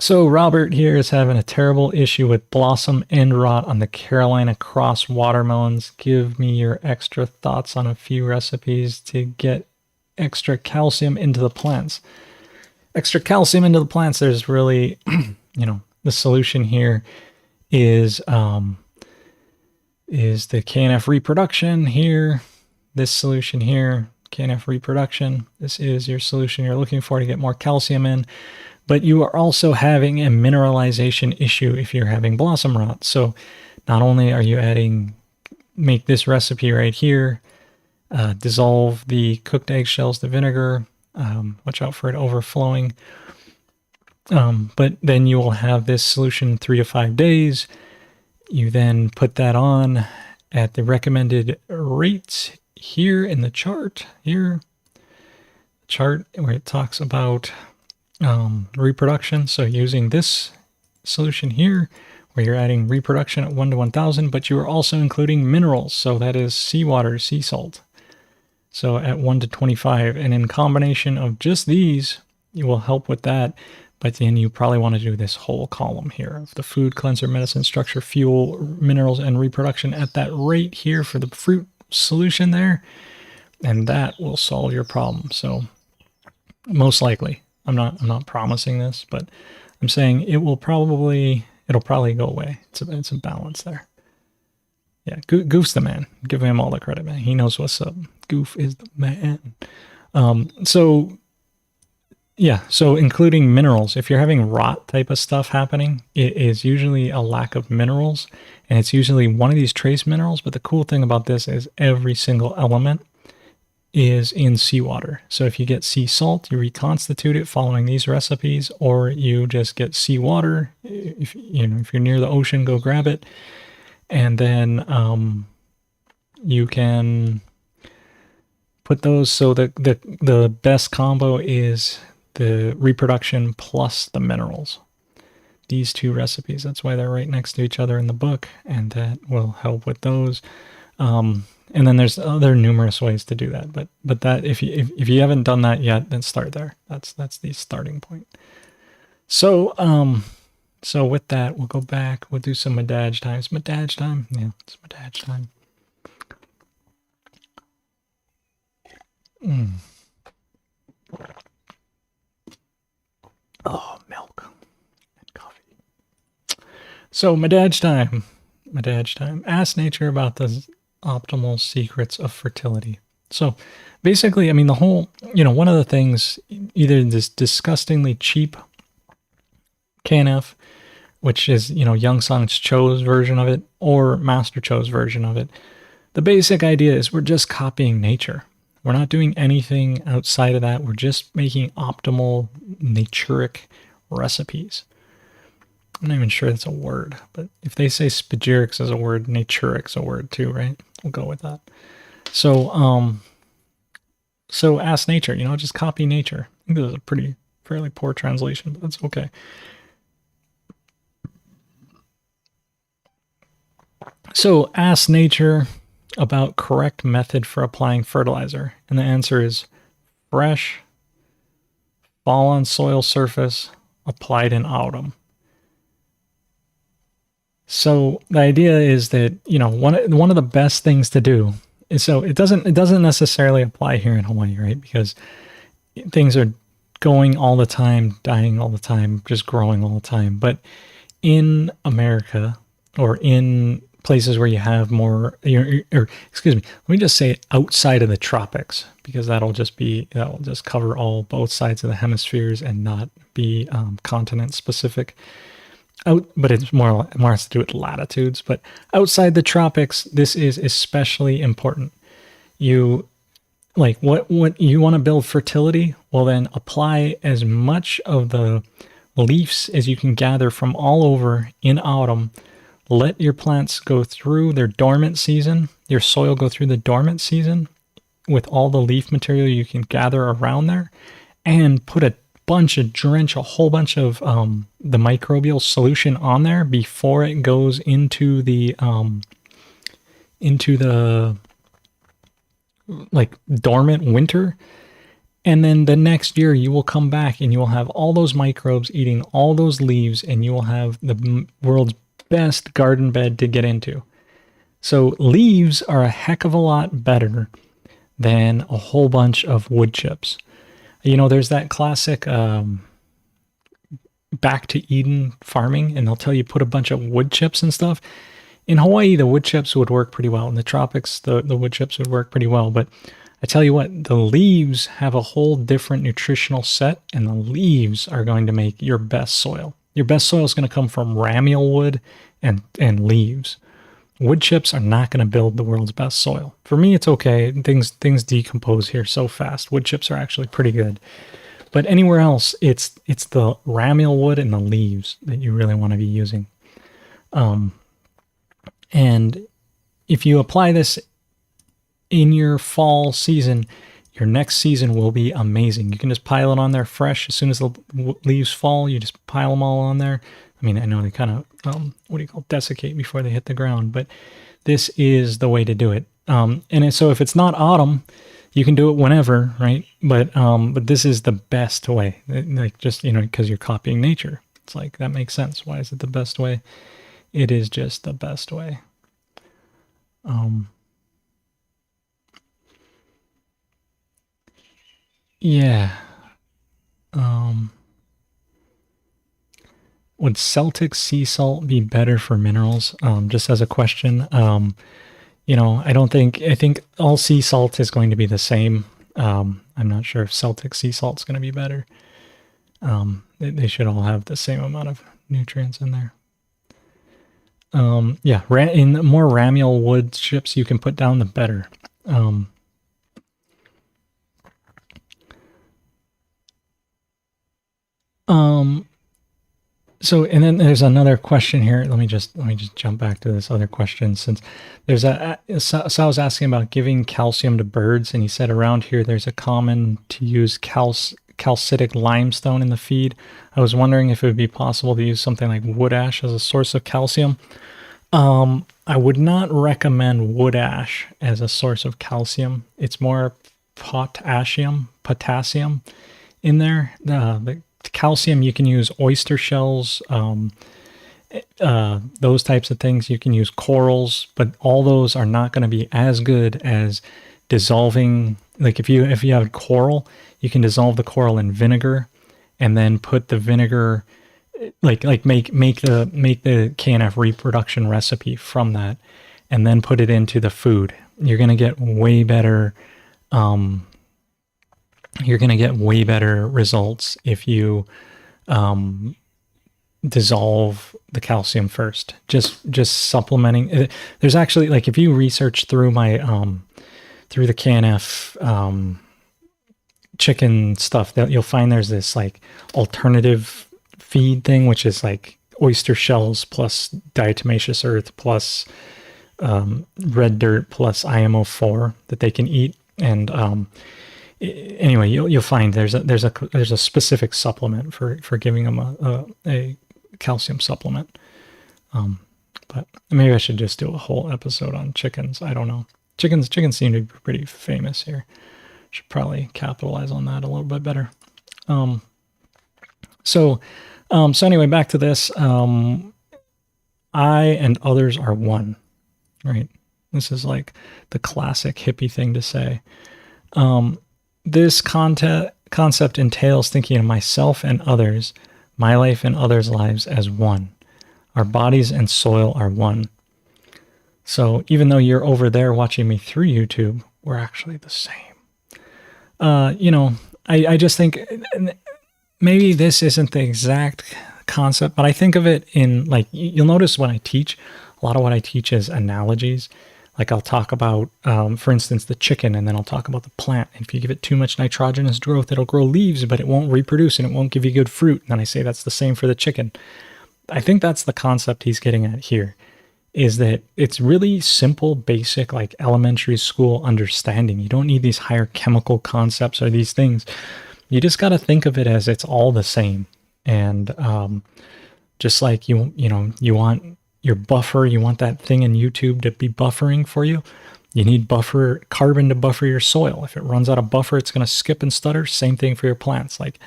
So Robert here is having a terrible issue with blossom end rot on the Carolina Cross watermelons. Give me your extra thoughts on a few recipes to get extra calcium into the plants. Extra calcium into the plants, there's really, the solution here is the KNF reproduction here. This solution here, KNF reproduction. This is your solution you're looking for to get more calcium in. But you are also having a mineralization issue if you're having blossom rot. So not only are you make this recipe right here, dissolve the cooked eggshells, the vinegar, watch out for it overflowing. But then you will have this solution 3 to 5 days. You then put that on at the recommended rates here in the chart, where it talks about reproduction. So using this solution here, where you're adding reproduction at 1 to 1,000, but you are also including minerals. So that is seawater, sea salt. So at 1 to 25, and in combination of just these, you will help with that. But then you probably want to do this whole column here of the food, cleanser, medicine, structure, fuel, minerals, and reproduction at that rate here for the fruit solution there. and that will solve your problem. So most likely, I'm not promising this, but I'm saying it'll probably go away. It's a balance there. Yeah, Goof's the man. Give him all the credit, man. He knows what's up. Goof is the man. So yeah, so including minerals. If you're having rot type of stuff happening, it is usually a lack of minerals, and it's usually one of these trace minerals. But the cool thing about this is every single element is in seawater. So if you get sea salt, you reconstitute it following these recipes, or you just get seawater. If you're near the ocean, go grab it, and then you can put those. So the best combo is the reproduction plus the minerals. These two recipes. That's why they're right next to each other in the book, and that will help with those. And then there's other numerous ways to do that, but that if you haven't done that yet, then start there. That's the starting point. So so with that, we'll go back. We'll do some Madaj time. It's Madaj time. Yeah, it's Madaj time. Oh, milk and coffee. So Madaj time. Madaj time. Ask nature about the optimal secrets of fertility. So basically, I mean, the whole, one of the things, either this disgustingly cheap KNF, which is, Young Song's Cho's version of it, or Master Cho's version of it. The basic idea is we're just copying nature. We're not doing anything outside of that. We're just making optimal naturic recipes. I'm not even sure that's a word, but if they say spagyrics is a word, naturic's a word too, right? We'll go with that. So, so ask nature, just copy nature. I think this is a fairly poor translation, but that's okay. So ask nature about correct method for applying fertilizer, and the answer is fresh, fall on soil surface, applied in autumn. So the idea is that one of the best things to do is, so it doesn't necessarily apply here in Hawaii, right? Because things are going all the time, dying all the time, just growing all the time. But in America, or in places where you have more, or excuse me, let me just say outside of the tropics, because that'll just cover both sides of the hemispheres and not be continent specific. But it's more has to do with latitudes. But outside the tropics, this is especially important. You what you want to build fertility, well then apply as much of the leaves as you can gather from all over in autumn. Let your plants go through their dormant season, your soil go through the dormant season with all the leaf material you can gather around there, and put drench a whole bunch of the microbial solution on there before it goes into the dormant winter. And then the next year you will come back and you will have all those microbes eating all those leaves, and you will have the world's best garden bed to get into. So leaves are a heck of a lot better than a whole bunch of wood chips. There's that classic back to Eden farming, and they'll tell you put a bunch of wood chips and stuff. In Hawaii, the wood chips would work pretty well. In the tropics, the wood chips would work pretty well. But I tell you what, the leaves have a whole different nutritional set, and the leaves are going to make your best soil. Your best soil is going to come from ramial wood and leaves. Wood chips are not going to build the world's best soil. For me, it's okay. Things decompose here so fast. Wood chips are actually pretty good. But anywhere else, it's the ramial wood and the leaves that you really want to be using. And if you apply this in your fall season, your next season will be amazing. You can just pile it on there fresh. As soon as the leaves fall, you just pile them all on there. I mean, I know they kind of, desiccate before they hit the ground, but this is the way to do it. So if it's not autumn, you can do it whenever, right? But this is the best way, because you're copying nature. It's like, that makes sense. Why is it the best way? It is just the best way. Yeah. Um, would Celtic sea salt be better for minerals? Just as a question. I don't think, I think all sea salt is going to be the same. I'm not sure if Celtic sea salt is going to be better. They should all have the same amount of nutrients in there. Yeah, in the more ramial wood chips you can put down, the better. Um, um, so, and then there's another question here. Let me just jump back to this other question since there's so I was asking about giving calcium to birds, and he said around here there's a common to use calcitic limestone in the feed. I was wondering if it would be possible to use something like wood ash as a source of calcium. I would not recommend wood ash as a source of calcium. It's more potassium in there. The calcium you can use oyster shells, those types of things. You can use corals, but all those are not going to be as good as dissolving. Like if you have coral, you can dissolve the coral in vinegar, and then put the vinegar like make the KNF reproduction recipe from that, and then put it into the food. You're gonna get way better. Um, you're gonna get way better results if you um, dissolve the calcium first. Just supplementing. There's actually like if you research through my through the KNF chicken stuff, that you'll find there's this like alternative feed thing, which is like oyster shells plus diatomaceous earth plus red dirt plus IMO4 that they can eat. And anyway, you'll find there's a specific supplement for giving them a calcium supplement. But maybe I should just do a whole episode on chickens. I don't know. Chickens seem to be pretty famous here. Should probably capitalize on that a little bit better. Um, so so anyway, back to this. I and others are one, right? This is like the classic hippie thing to say. This concept entails thinking of myself and others, my life and others' lives as one. Our bodies and soil are one. So even though you're over there watching me through YouTube, we're actually the same. You know, I just think maybe this isn't the exact concept, but I think of it in like, you'll notice when I teach, a lot of what I teach is analogies. Like I'll talk about, for instance, the chicken, and then I'll talk about the plant. If you give it too much nitrogenous growth, it'll grow leaves, but it won't reproduce and it won't give you good fruit. And then I say that's the same for the chicken. I think that's the concept he's getting at here, is that it's really simple, basic, like elementary school understanding. You don't need these higher chemical concepts or these things. You just got to think of it as it's all the same. And just like you want your buffer, you want that thing in YouTube to be buffering for you. You need carbon to buffer your soil. If it runs out of buffer, it's going to skip and stutter. Same thing for your plants. Like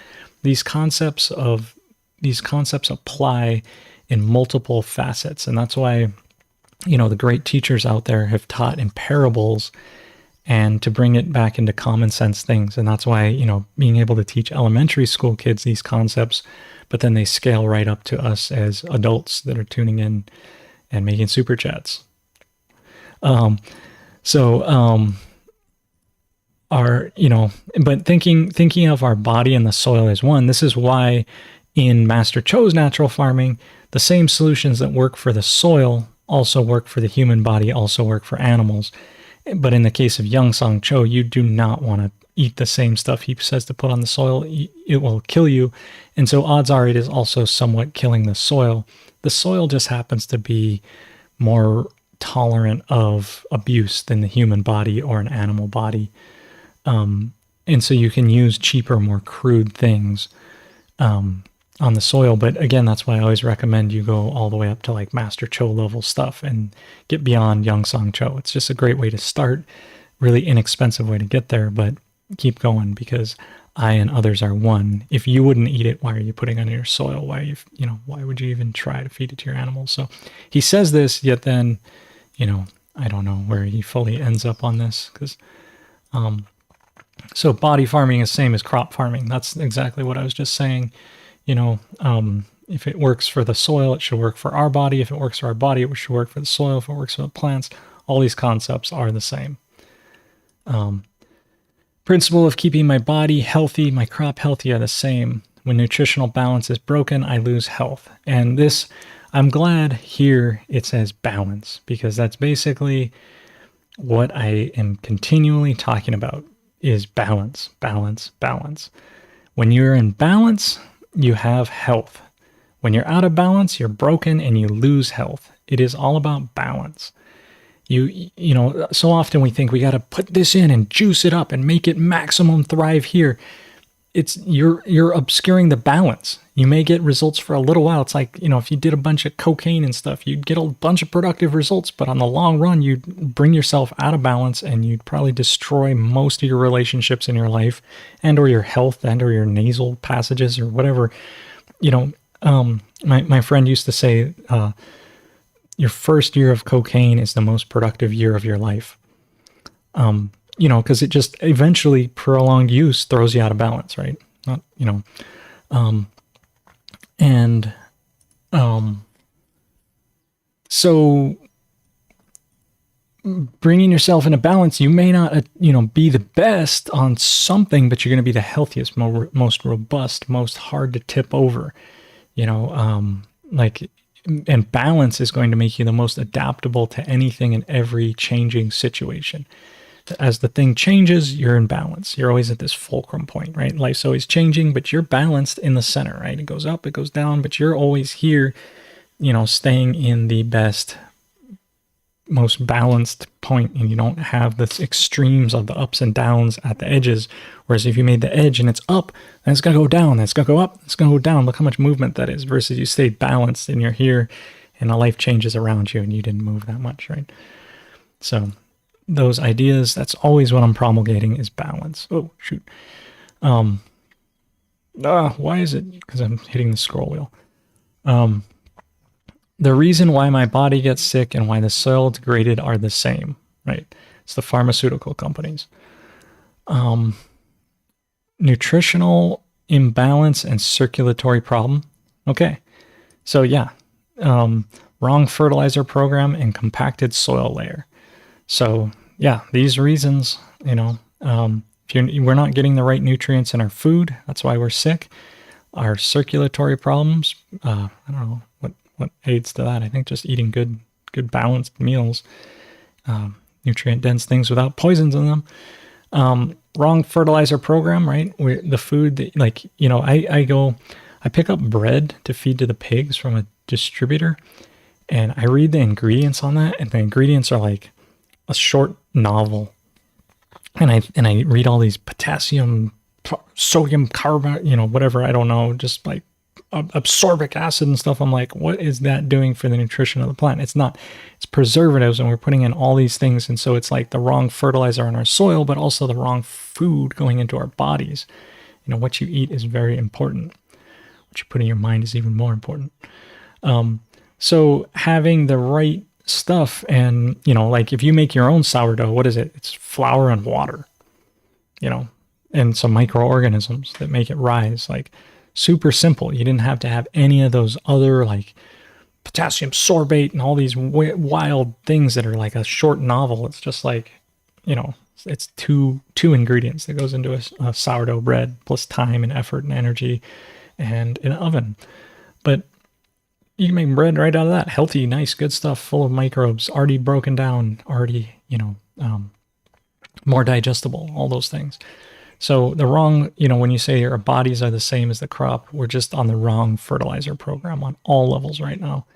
these concepts apply in multiple facets. And that's why, the great teachers out there have taught in parables and to bring it back into common sense things. And that's why, being able to teach elementary school kids these concepts, but then they scale right up to us as adults that are tuning in and making super chats. But thinking of our body and the soil as one, this is why in Master Cho's natural farming, the same solutions that work for the soil also work for the human body, also work for animals. But in the case of Young Song Cho, you do not want to eat the same stuff he says to put on the soil. It will kill you. And so odds are it is also somewhat killing the soil. The soil just happens to be more tolerant of abuse than the human body or an animal body. And so you can use cheaper, more crude things on the soil. But again, that's why I always recommend you go all the way up to like Master Cho level stuff and get beyond Young Song Cho. It's just a great way to start, really inexpensive way to get there, but keep going, because I and others are one. If you wouldn't eat it, why are you putting it on your soil? Why would you even try to feed it to your animals? So he says this, yet then, I don't know where he fully ends up on this, because So body farming is same as crop farming. That's exactly what I was just saying. You know, if it works for the soil, it should work for our body. If it works for our body, it should work for the soil. If it works for the plants, all these concepts are the same. Principle of keeping my body healthy, my crop healthy are the same. When nutritional balance is broken, I lose health. And this, I'm glad here it says balance, because that's basically what I am continually talking about is balance, balance, balance. When you're in balance, you have health. When you're out of balance, you're broken and you lose health. It is all about balance. You know, so often we think we got to put this in and juice it up and make it maximum thrive here. It's you're obscuring the balance. You may get results for a little while. It's like, you know, if you did a bunch of cocaine and stuff, you'd get a bunch of productive results, but on the long run, you'd bring yourself out of balance and you'd probably destroy most of your relationships in your life and or your health and or your nasal passages or whatever. You know, my friend used to say, your first year of cocaine is the most productive year of your life. You know, because it just eventually prolonged use throws you out of balance, right? Not, you know, so bringing yourself into balance, you may not, you know, be the best on something, but you're going to be the healthiest, most robust, most hard to tip over, you know, like, and balance is going to make you the most adaptable to anything in every changing situation. As the thing changes, you're in balance. You're always at this fulcrum point, right? Life's always changing, but you're balanced in the center, right? It goes up, it goes down, but you're always here, you know, staying in the best, most balanced point, and you don't have the extremes of the ups and downs at the edges. Whereas if you made the edge and it's up, then it's going to go down, then it's going to go up, it's going to go down. Look how much movement that is versus you stayed balanced and you're here and the life changes around you and you didn't move that much, right? So those ideas, that's always what I'm promulgating is balance. Oh, shoot. Why is it? Because I'm hitting the scroll wheel. The reason why my body gets sick and why the soil degraded are the same, right? It's the pharmaceutical companies. Nutritional imbalance and circulatory problem. Okay. So yeah, wrong fertilizer program and compacted soil layer. So yeah, these reasons, you know, we're not getting the right nutrients in our food, that's why we're sick. Our circulatory problems, I don't know what aids to that. I think just eating good balanced meals, nutrient dense things without poisons in them. Wrong fertilizer program, right? The food that, like, you know, I pick up bread to feed to the pigs from a distributor, and I read the ingredients on that, and the ingredients are like a short novel. And I read all these potassium, sodium carbonate, you know, whatever, I don't know, just like absorbic acid and stuff. I'm like, what is that doing for the nutrition of the plant? It's not, it's preservatives, and we're putting in all these things. And so it's like the wrong fertilizer in our soil, but also the wrong food going into our bodies. You know, what you eat is very important. What you put in your mind is even more important. So having the right stuff, and, you know, like if you make your own sourdough, what is it? It's flour and water, you know, and some microorganisms that make it rise. Like, super simple. You didn't have to have any of those other like potassium sorbate and all these wild things that are like a short novel. It's just like, you know, it's two ingredients that goes into a sourdough bread, plus time and effort and energy and an oven. But you can make bread right out of that. Healthy, nice, good stuff, full of microbes, already broken down, already, you know, more digestible, all those things. So the wrong, you know, when you say our bodies are the same as the crop, we're just on the wrong fertilizer program on all levels right now.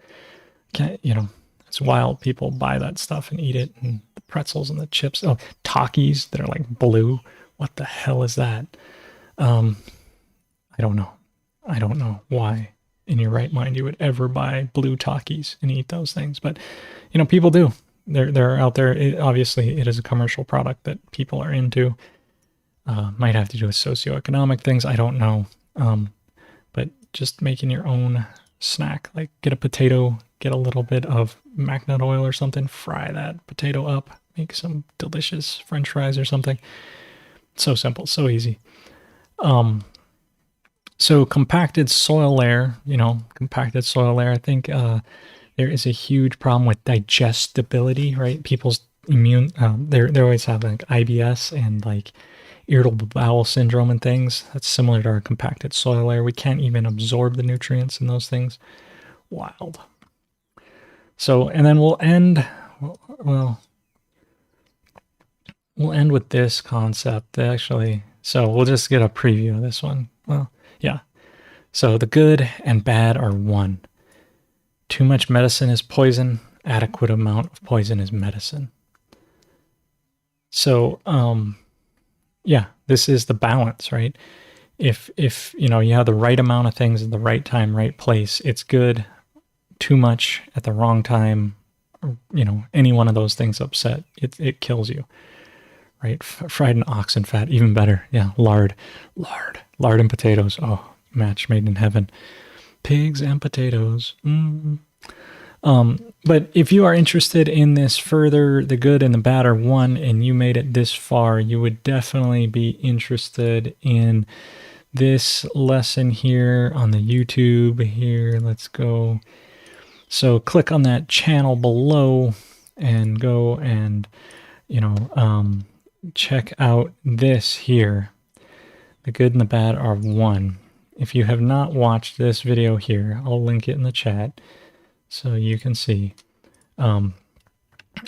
You know, it's wild. People buy that stuff and eat it, and the pretzels and the chips. Oh, Takis that are like blue. What the hell is that? I don't know. I don't know why in your right mind you would ever buy blue Takis and eat those things. But, you know, people do. They're out there. Obviously, it is a commercial product that people are into. Might have to do with socioeconomic things. I don't know. But just making your own snack, like get a potato, get a little bit of macnut oil or something, fry that potato up, make some delicious French fries or something. So simple, so easy. So compacted soil layer, compacted soil layer, I think there is a huge problem with digestibility, right? People's immune, they always have like IBS and like irritable bowel syndrome and things. That's similar to our compacted soil layer. We can't even absorb the nutrients in those things. Wild. So, and then we'll end, well, we'll end with this concept actually. So we'll just get a preview of this one. Well, yeah. So the good and bad are one. Too much medicine is poison. Adequate amount of poison is medicine. So, yeah, this is the balance, right? If you have the right amount of things at the right time, right place, it's good. Too much at the wrong time, any one of those things upset, it kills you, right? Fried in oxen fat, even better. Yeah, lard and potatoes. Oh, match made in heaven. Pigs and potatoes. But if you are interested in this further, the good and the bad are one, and you made it this far, you would definitely be interested in this lesson here on the YouTube here. Let's go. So click on that channel below and go and, check out this here. The good and the bad are one. If you have not watched this video here, I'll link it in the chat so you can see. But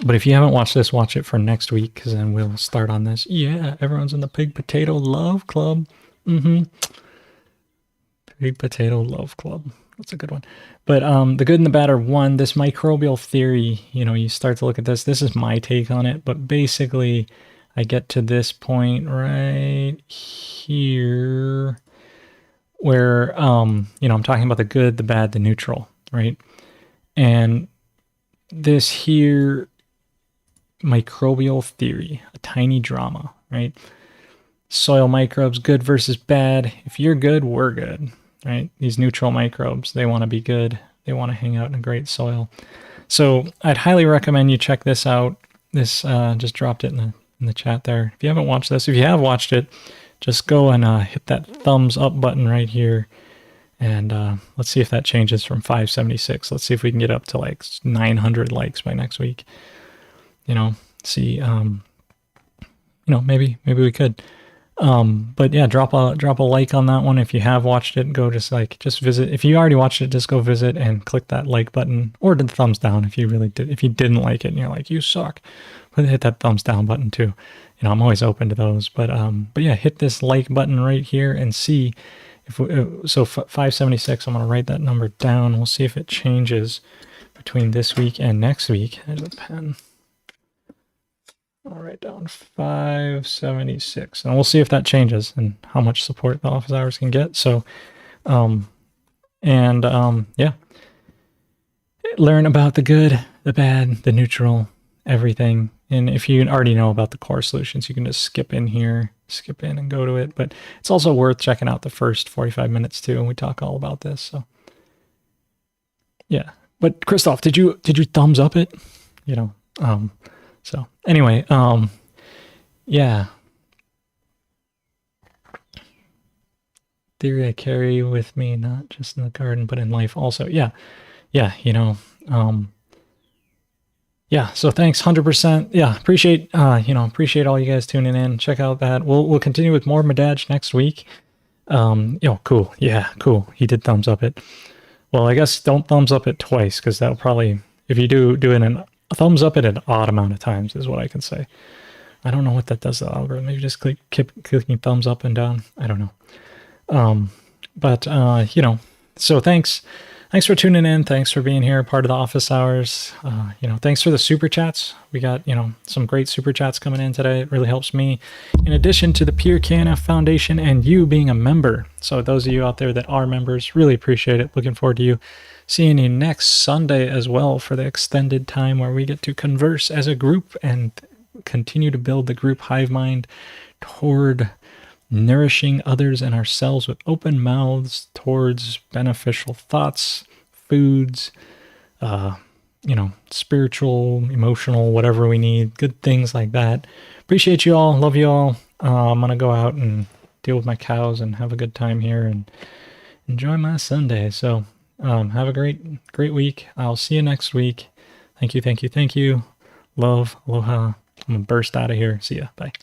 if you haven't watched this, watch it for next week, because then we'll start on this. Yeah, everyone's in the Pig Potato Love Club. Pig Potato Love Club. That's a good one. But the good and the bad are one. This microbial theory, you start to look at this. This is my take on it, but basically I get to this point right here where, I'm talking about the good, the bad, the neutral, right? And this here microbial theory, a tiny drama, right? Soil microbes, good versus bad. If you're good, we're good, right? These neutral microbes, they want to be good. They want to hang out in a great soil. So I'd highly recommend you check this out. This just dropped it in the chat there. If you haven't watched this, if you have watched it, just go and hit that thumbs up button right here. And let's see if that changes from 576. Let's see if we can get up to like 900 likes by next week. See, maybe we could. But yeah, drop a like on that one. If you have watched it, go just visit. If you already watched it, just go visit and click that like button or the thumbs down if you really did. If you didn't like it and you're like, you suck, but hit that thumbs down button too. I'm always open to those. But yeah, hit this like button right here and see if so 576. I'm gonna write that number down. We'll see if it changes between this week and next week. There's a pen. I'll write down 576, and we'll see if that changes and how much support the office hours can get. So, yeah, learn about the good, the bad, the neutral, everything. And if you already know about the core solutions, you can just skip in and go to it. But it's also worth checking out the first 45 minutes too, and we talk all about this. So, yeah. But Christoph, did you thumbs up it? So anyway, yeah. Theory I carry with me, not just in the garden, but in life also. Yeah. Yeah. So thanks, 100%. Yeah. Appreciate all you guys tuning in. Check out that. We'll continue with more Madaj next week. Cool. Yeah, cool. He did thumbs up it. Well, I guess don't thumbs up it twice, because that'll probably, if you do it in a thumbs up it an odd amount of times is what I can say. I don't know what that does to the algorithm. Maybe just keep clicking thumbs up and down. I don't know. So thanks for tuning in. Thanks for being here, part of the office hours. Thanks for the super chats. We got, some great super chats coming in today. It really helps me, in addition to the Pure KNF Foundation and you being a member. So those of you out there that are members, really appreciate it. Looking forward to seeing you next Sunday as well for the extended time where we get to converse as a group and continue to build the group hive mind toward nourishing others and ourselves with open mouths towards beneficial thoughts, foods, spiritual, emotional, whatever we need, good things like that. Appreciate you all. Love you all. I'm going to go out and deal with my cows and have a good time here and enjoy my Sunday. So have a great week. I'll see you next week. Thank you. Love, aloha. I'm going to burst out of here. See ya. Bye.